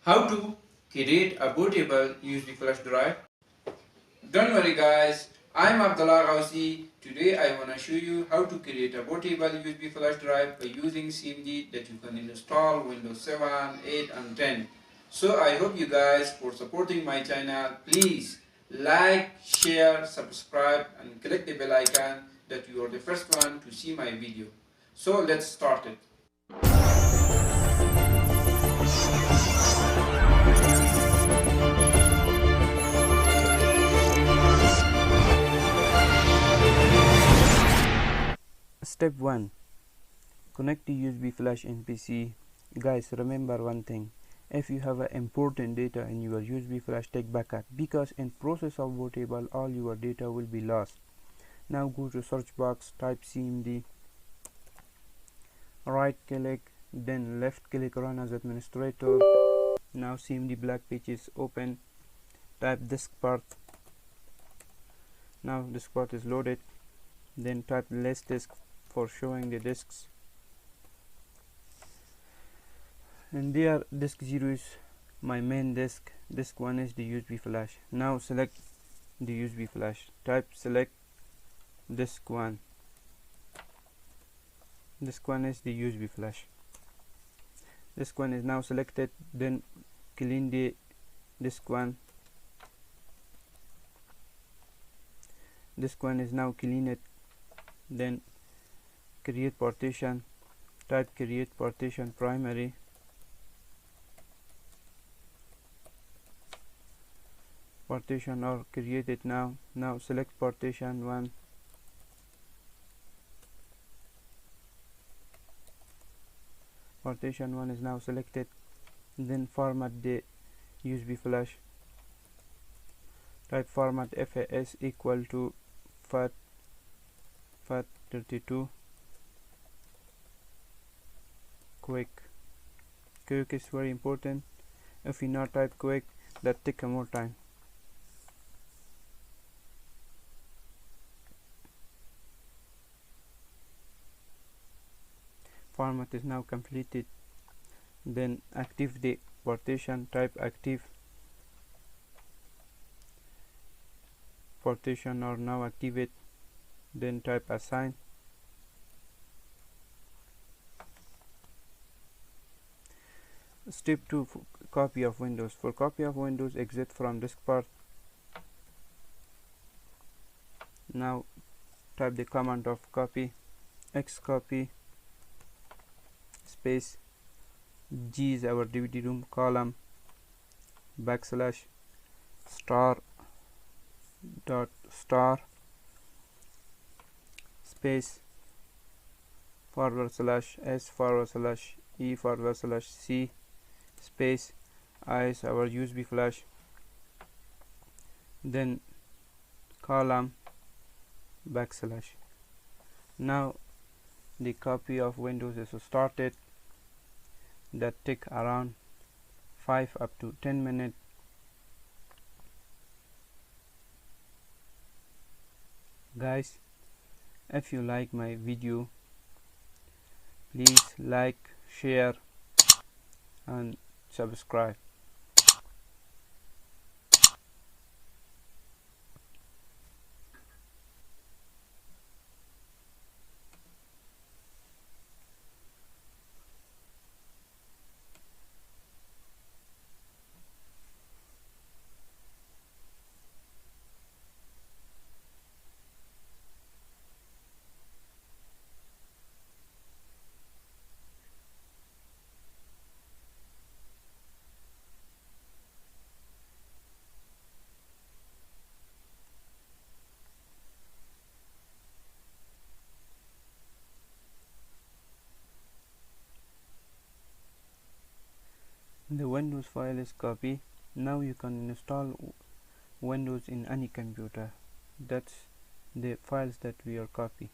How to create a bootable USB flash drive. Don't worry guys, I'm Abdullah Gausi. Today I want to show you how to create a bootable USB flash drive by using CMD that you can install Windows 7, 8 and 10. So I hope you guys for supporting my channel. Please like, share, subscribe and click the bell icon that you are the first one to see my video. So let's start it. Step 1. Connect the USB flash in PC. Guys, remember one thing. If you have important data in your USB flash, take backup, because in process of bootable all your data will be lost. Now go to search box, type CMD, right click, then left click, run as administrator. Now CMD black page is open. Type DiskPart. Now DiskPart is loaded. Then type list disk for showing the disks, and there disk 0 is my main disk, disk 1 is the USB flash. Now select the USB flash, type select disk 1. Disk 1 is the USB flash. Disk 1 is now selected, then clean the disk 1. Disk 1 is now cleaned. Then create partition, type create partition primary, partition or create it now. Now select partition 1, partition 1 is now selected. Then format the USB flash, type format FAS equal to FAT32 quick. Quick is very important. If you not type quick, that take more time. Format is now completed. Then active the partition, type active partition or now activate. Then type assign. Step 2, copy of Windows. For copy of Windows, exit from DiskPart. Now type the command of copy, xcopy space G is our DVD room, column backslash star dot star space /s /e /c space I is our USB flash, then column backslash. Now the copy of Windows is started. That take around 5 up to 10 minutes. Guys, if you like my video, please like, share and subscribe. The Windows file is copied. Now you can install Windows in any computer. That's the files that we are copy.